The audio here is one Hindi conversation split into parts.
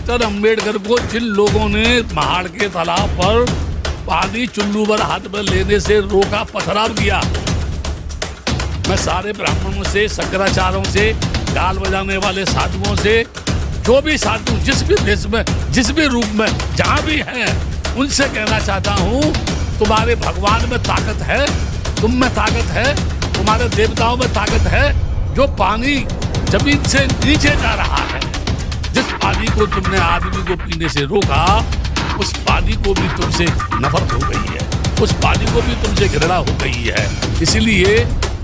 डॉक्टर अंबेडकर को जिन लोगों ने पहाड़ के तालाब पर पानी चुल्लू भर हाथ में लेने से रोका, पथराव किया, मैं सारे ब्राह्मणों से, शंकराचार्यों से, गाल बजाने वाले साधुओं से, जो भी साधु जिस भी देश में, जिस भी रूप में, जहाँ भी हैं, उनसे कहना चाहता हूँ, तुम्हारे भगवान में ताकत है, तुम में ताकत है, तुम्हारे देवताओं में ताकत है। जो पानी जमीन से नीचे जा रहा है, जिस पानी को तुमने आदमी को पीने से रोका, उस पानी को भी तुमसे नफरत हो गई है, उस पानी को भी तुमसे घृणा हो गई है। इसलिए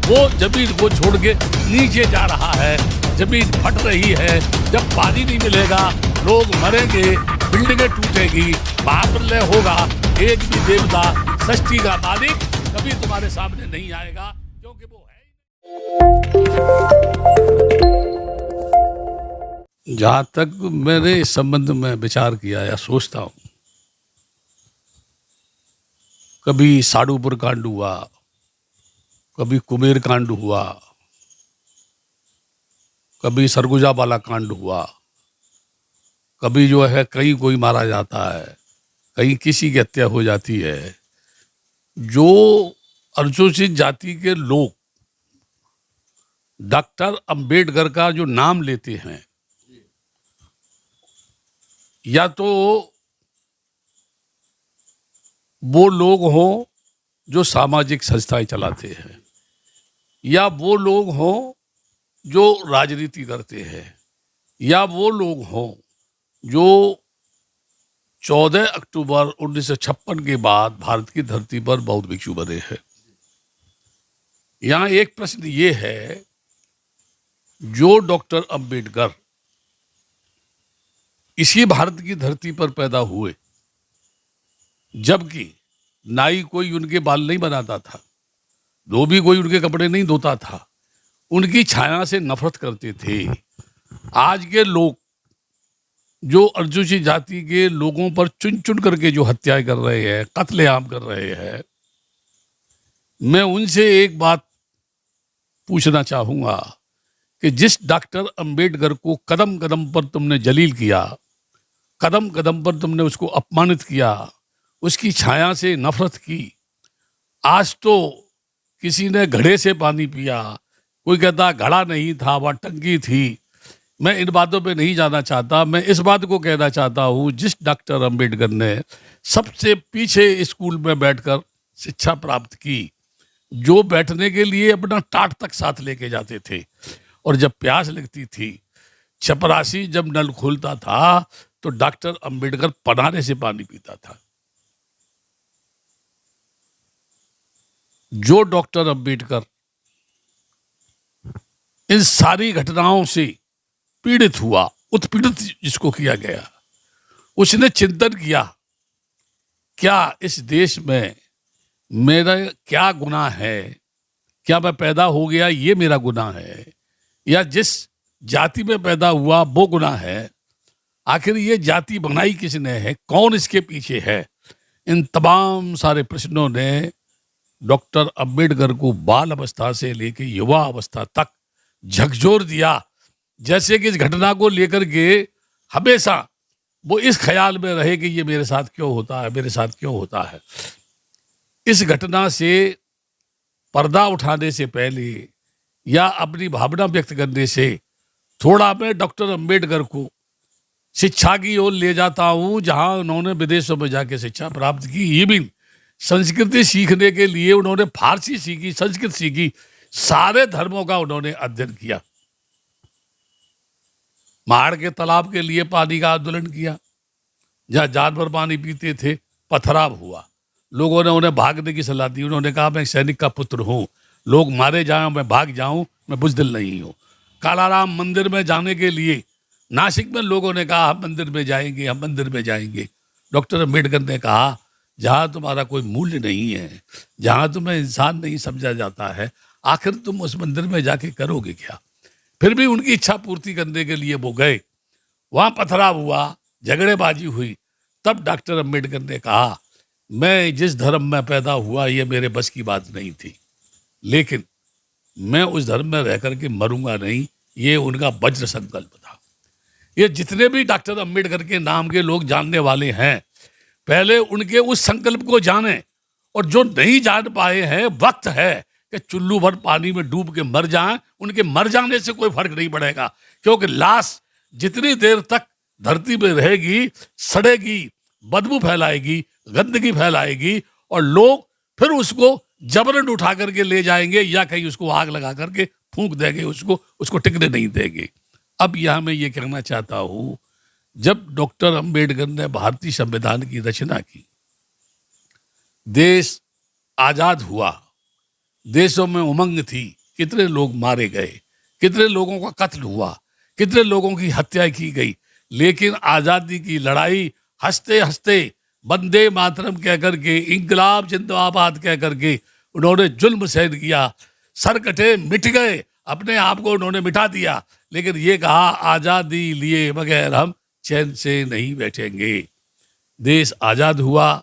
वो जमीन को छोड़ के नीचे जा रहा है, जमीन फट रही है। जब पानी नहीं मिलेगा, लोग मरेंगे, बिल्डिंगें टूटेगी, महाप्रलय होगा, एक भी देवता सृष्टि का मालिक कभी तुम्हारे सामने नहीं आएगा, क्योंकि वो है। जहां तक मैंने इस संबंध में विचार किया या सोचता हूं, कभी साड़ूपुर कांड हुआ, कभी कुमेर कांड हुआ, कभी सरगुजा वाला कांड हुआ, कभी जो है कहीं कोई मारा जाता है, कहीं किसी की हत्या हो जाती है। जो अनुसूचित जाति के लोग डॉक्टर अंबेडकर का जो नाम लेते हैं, या तो वो लोग हों जो सामाजिक संस्थाएं चलाते हैं, या वो लोग हों जो राजनीति करते हैं, या वो लोग हों जो 14 अक्टूबर 1956 के बाद भारत की धरती पर बौद्ध भिक्षु बने हैं। यहाँ एक प्रश्न ये है, जो डॉक्टर अंबेडकर इसी भारत की धरती पर पैदा हुए, जबकि नाई कोई उनके बाल नहीं बनाता था, धोबी कोई उनके कपड़े नहीं धोता था, उनकी छाया से नफरत करते थे। आज के लोग जो अनुसूचित जाति के लोगों पर चुन चुन करके जो हत्याएं कर रहे हैं, कत्लेआम कर रहे हैं, मैं उनसे एक बात पूछना चाहूंगा कि जिस डॉक्टर अंबेडकर को कदम कदम पर तुमने जलील किया, कदम कदम पर तुमने उसको अपमानित किया, उसकी छाया से नफरत की, आज तो किसी ने घड़े से पानी पिया, कोई कहता घड़ा नहीं था, वह टंकी थी। मैं इन बातों पे नहीं जाना चाहता। मैं इस बात को कहना चाहता हूँ, जिस डॉक्टर अंबेडकर ने सबसे पीछे स्कूल में बैठकर शिक्षा प्राप्त की, जो बैठने के लिए अपना टाट तक साथ लेके जाते थे, और जब प्यास लगती थी, चपरासी जब नल खोलता था तो डॉक्टर अंबेडकर पनारे से पानी पीता था। जो डॉक्टर अंबेडकर इन सारी घटनाओं से पीड़ित हुआ, उत्पीड़ित जिसको किया गया, उसने चिंतन किया, क्या इस देश में मेरा क्या गुनाह है, क्या मैं पैदा हो गया ये मेरा गुनाह है, या जिस जाति में पैदा हुआ वो गुनाह है, आखिर ये जाति बनाई किसने है, कौन इसके पीछे है। इन तमाम सारे प्रश्नों ने डॉक्टर अंबेडकर को बाल अवस्था से लेकर युवा अवस्था तक झकझोर दिया। जैसे कि इस घटना को लेकर के हमेशा वो इस ख्याल में रहे कि ये मेरे साथ क्यों होता है, मेरे साथ क्यों होता है। इस घटना से पर्दा उठाने से पहले या अपनी भावना व्यक्त करने से थोड़ा मैं डॉक्टर अंबेडकर को शिक्षा की ओर ले जाता हूँ, जहाँ उन्होंने विदेशों में जाके शिक्षा प्राप्त की। ये भी संस्कृति सीखने के लिए उन्होंने फारसी सीखी, संस्कृत सीखी, सारे धर्मों का उन्होंने अध्ययन किया। पहाड़ के तालाब के लिए पानी का आंदोलन किया, जहाँ जानवर पानी पीते थे, पथराव हुआ, लोगों ने उन्हें भागने की सलाह दी। उन्होंने कहा मैं सैनिक का पुत्र हूँ, लोग मारे जाएं मैं भाग जाऊं, मैं बुज़दिल नहीं हूँ। कालाराम मंदिर में जाने के लिए नासिक में लोगों ने कहा हम मंदिर में जाएंगे, हम मंदिर में जाएंगे। डॉक्टर अंबेडकर ने कहा जहाँ तुम्हारा कोई मूल्य नहीं है, जहाँ तुम्हें इंसान नहीं समझा जाता है, आखिर तुम उस मंदिर में जाके करोगे क्या। फिर भी उनकी इच्छा पूर्ति करने के लिए वो गए, वहाँ पथराव हुआ, झगड़ेबाजी हुई। तब डॉक्टर अंबेडकर ने कहा मैं जिस धर्म में पैदा हुआ ये मेरे बस की बात नहीं थी, लेकिन मैं उस धर्म में रह करके मरूंगा नहीं, ये उनका वज्र संकल्प था। ये जितने भी डॉक्टर अंबेडकर के नाम के लोग जानने वाले हैं, पहले उनके उस संकल्प को जाने, और जो नहीं जान पाए हैं, वक्त है कि चुल्लू भर पानी में डूब के मर जाएं। उनके मर जाने से कोई फर्क नहीं पड़ेगा, क्योंकि लाश जितनी देर तक धरती पे रहेगी, सड़ेगी, बदबू फैलाएगी, गंदगी फैलाएगी, और लोग फिर उसको जबरन उठा करके ले जाएंगे या कहीं उसको आग लगा करके फूंक देंगे, उसको टिकने नहीं देंगे। अब यहां मैं ये कहना चाहता हूं, जब डॉक्टर अंबेडकर ने भारतीय संविधान की रचना की, देश आजाद हुआ, देशों में उमंग थी, कितने लोग मारे गए, कितने लोगों का कत्ल हुआ, कितने लोगों की हत्या की गई, लेकिन आजादी की लड़ाई हंसते हंसते वंदे मातरम कह करके, इंकलाब जिंदाबाद कह करके उन्होंने जुल्म सहन किया, सर कटे, मिट गए, अपने आप को उन्होंने मिटा दिया, लेकिन ये कहा आजादी लिए बगैर हम चैन से नहीं बैठेंगे। देश आजाद हुआ,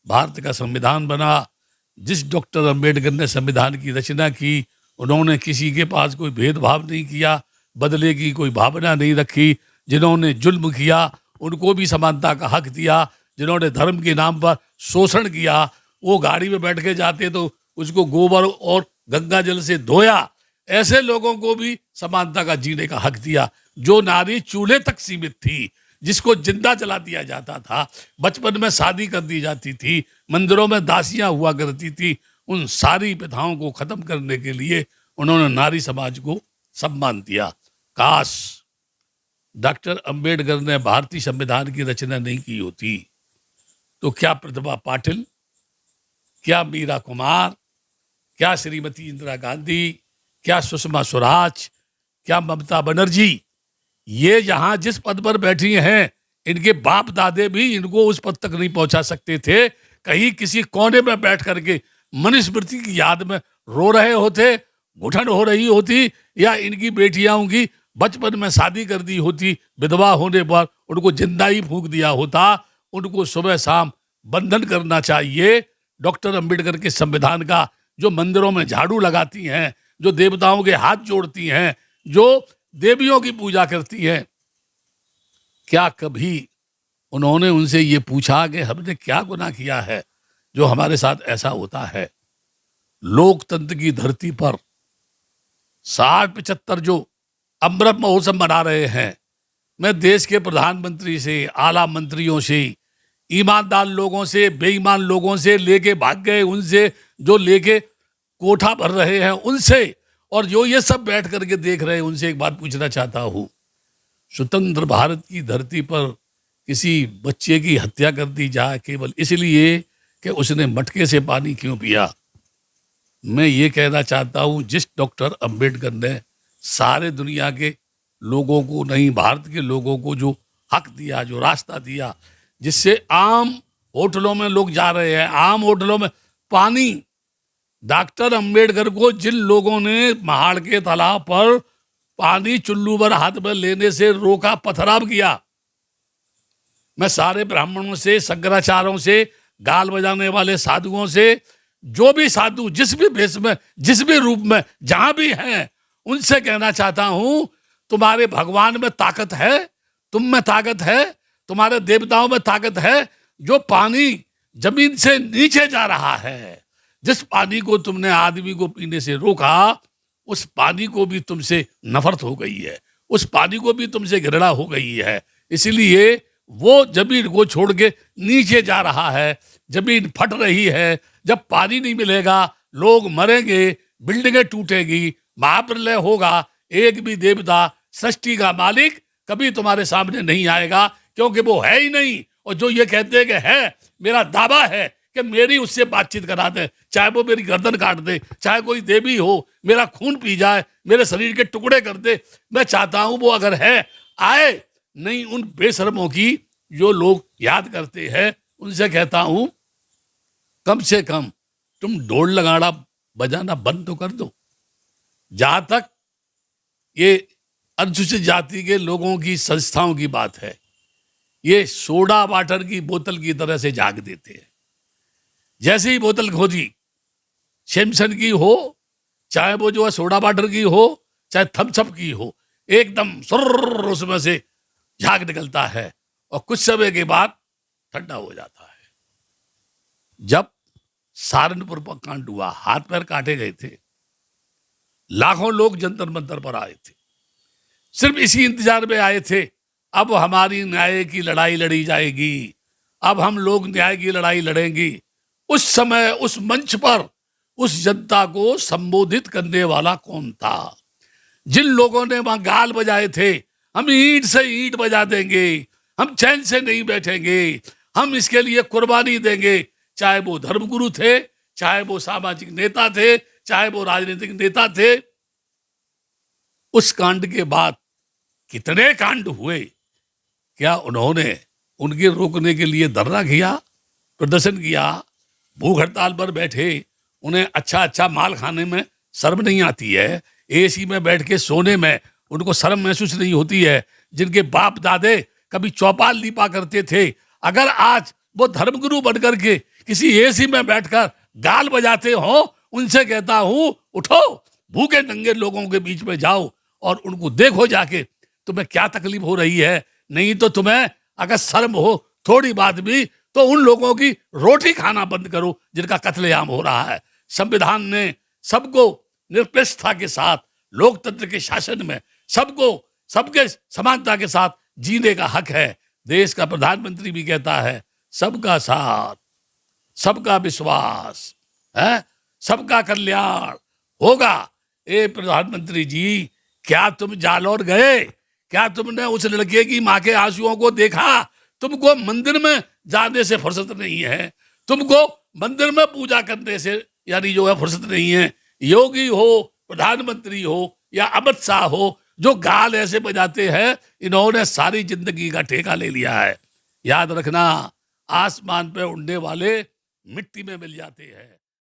भारत का संविधान बना। जिस डॉक्टर अंबेडकर ने संविधान की रचना की, उन्होंने किसी के पास कोई भेदभाव नहीं किया, बदले की कोई भावना नहीं रखी। जिन्होंने जुल्म किया उनको भी समानता का हक दिया, जिन्होंने धर्म के नाम पर शोषण किया, वो गाड़ी में बैठ के जाते तो उसको गोबर और गंगा जल से धोया, ऐसे लोगों को भी समानता का जीने का हक दिया। जो नारी चूल्हे तक सीमित थी, जिसको जिंदा जला दिया जाता था, बचपन में शादी कर दी जाती थी, मंदिरों में दासियां हुआ करती थी, उन सारी प्रथाओं को खत्म करने के लिए उन्होंने नारी समाज को सम्मान दिया। काश डॉक्टर अंबेडकर ने भारतीय संविधान की रचना नहीं की होती तो क्या प्रतिभा पाटिल, क्या मीरा कुमार, क्या श्रीमती इंदिरा गांधी, क्या सुषमा स्वराज, क्या ममता बनर्जी, ये जहां जिस पद पर बैठी हैं, इनके बाप दादे भी इनको उस पद तक नहीं पहुंचा सकते थे। कहीं किसी कोने में बैठ करके मनुस्मृति की याद में रो रहे होते, घुटन हो रही होती, या इनकी बेटियां की बचपन में शादी कर दी होती, विधवा होने पर उनको जिंदा ही फूंक दिया होता। उनको सुबह शाम बंधन करना चाहिए। डॉक्टर अंबेडकर के संविधान का जो मंदिरों में झाड़ू लगाती हैं, जो देवताओं के हाथ जोड़ती हैं, जो देवियों की पूजा करती हैं, क्या कभी उन्होंने उनसे ये पूछा कि हमने क्या गुनाह किया है जो हमारे साथ ऐसा होता है? लोकतंत्र की धरती पर 60-75 जो अमृत महोत्सव मना रहे हैं, मैं देश के प्रधानमंत्री से, आला मंत्रियों से, ईमानदार लोगों से, बेईमान लोगों से, लेके भाग गए उनसे, जो लेके कोठा भर रहे हैं उनसे, और जो ये सब बैठ करके देख रहे हैं उनसे एक बात पूछना चाहता हूं। स्वतंत्र भारत की धरती पर किसी बच्चे की हत्या कर दी जाए केवल इसलिए कि उसने मटके से पानी क्यों पिया? मैं ये कहना चाहता हूं, जिस डॉक्टर अंबेडकर ने सारे दुनिया के लोगों को नहीं, भारत के लोगों को जो हक दिया, जो रास्ता दिया, जिससे आम होटलों में लोग जा रहे हैं, आम होटलों में पानी, डॉक्टर अंबेडकर को जिन लोगों ने पहाड़ के तालाब पर पानी चुल्लू भर हाथ में लेने से रोका, पथराव किया, मैं सारे ब्राह्मणों से, शंकराचार्यों से, गाल बजाने वाले साधुओं से, जो भी साधु जिस भी भेष में, जिस भी रूप में, जहां भी हैं, उनसे कहना चाहता हूं, तुम्हारे भगवान में ताकत है, तुम में ताकत है, तुम्हारे देवताओं में ताकत है। जो पानी जमीन से नीचे जा रहा है, जिस पानी को तुमने आदमी को पीने से रोका, उस पानी को भी तुमसे नफरत हो गई है, उस पानी को भी तुमसे घृणा हो गई है। इसलिए वो जमीन को छोड़ के नीचे जा रहा है, जमीन फट रही है। जब पानी नहीं मिलेगा, लोग मरेंगे, बिल्डिंगें टूटेगी, महाप्रलय होगा, एक भी देवता, सृष्टि का मालिक कभी तुम्हारे सामने नहीं आएगा, क्योंकि वो है ही नहीं। और जो ये कहते हैं कि है, मेरा दावा है कि मेरी उससे बातचीत करा दे, चाहे वो मेरी गर्दन काट दे, चाहे कोई देवी हो, मेरा खून पी जाए, मेरे शरीर के टुकड़े कर दे, मैं चाहता हूं वो अगर है आए। नहीं, उन बेशर्मों की जो लोग याद करते हैं, उनसे कहता हूं, कम से कम तुम ढोल लगाना बजाना बंद तो कर दो। जहां तक ये अनुसूचित जाति के लोगों की संस्थाओं की बात है, ये सोडा वाटर की बोतल की तरह से झाग देते हैं। जैसे ही बोतल खोजी, सैमसन की हो, चाहे वो जो है सोडा वाटर की हो, चाहे थम्स अप की हो, एकदम सुर्र उसमें से झाग निकलता है और कुछ समय के बाद ठंडा हो जाता है। जब सहारनपुर पर कांड हुआ, हाथ पैर काटे गए थे, लाखों लोग जंतर मंतर पर आए थे, सिर्फ इसी इंतजार में आए थे, अब हमारी न्याय की लड़ाई लड़ी जाएगी, अब हम लोग न्याय की लड़ाई लड़ेंगी। उस समय उस मंच पर उस जनता को संबोधित करने वाला कौन था? जिन लोगों ने वहां गाल बजाए थे, हम ईंट से ईंट बजा देंगे, हम चैन से नहीं बैठेंगे, हम इसके लिए कुर्बानी देंगे, चाहे वो धर्मगुरु थे, चाहे वो सामाजिक नेता थे, चाहे वो राजनीतिक नेता थे। उस कांड के बाद कितने कांड हुए, क्या उन्होंने उनके रोकने के लिए धरना किया, प्रदर्शन किया, भूख हड़ताल पर बैठे? उन्हें अच्छा अच्छा माल खाने में शर्म नहीं आती है? एसी में बैठ के सोने में उनको शर्म महसूस नहीं होती है? जिनके बाप दादे कभी चौपाल लीपा करते थे, अगर आज वो धर्मगुरु बनकर के किसी एसी में बैठकर गाल बजाते हो, उनसे कहता हूं उठो, भूखे नंगे लोगों के बीच में जाओ और उनको देखो जाके तुम्हें क्या तकलीफ हो रही है। नहीं तो तुम्हें अगर शर्म हो थोड़ी बात भी, तो उन लोगों की रोटी खाना बंद करो जिनका कत्लेआम हो रहा है। संविधान ने सबको निरपेक्षता के साथ लोकतंत्र के शासन में सबको सबके समानता के साथ जीने का हक है। देश का प्रधानमंत्री भी कहता है सबका साथ, सबका विश्वास है, सबका कल्याण होगा। ए प्रधानमंत्री जी, क्या तुम जालौर गए? क्या तुमने उस लड़के की मां के आंसुओं को देखा? तुमको मंदिर में जाने से फुर्सत नहीं है, तुमको मंदिर में पूजा करने से यानी जो है फुर्सत नहीं है। योगी हो, प्रधानमंत्री हो या अमित शाह हो, जो गाल ऐसे बजाते हैं, इन्होंने सारी जिंदगी का ठेका ले लिया है। याद रखना, आसमान पे उड़ने वाले मिट्टी में मिल जाते हैं।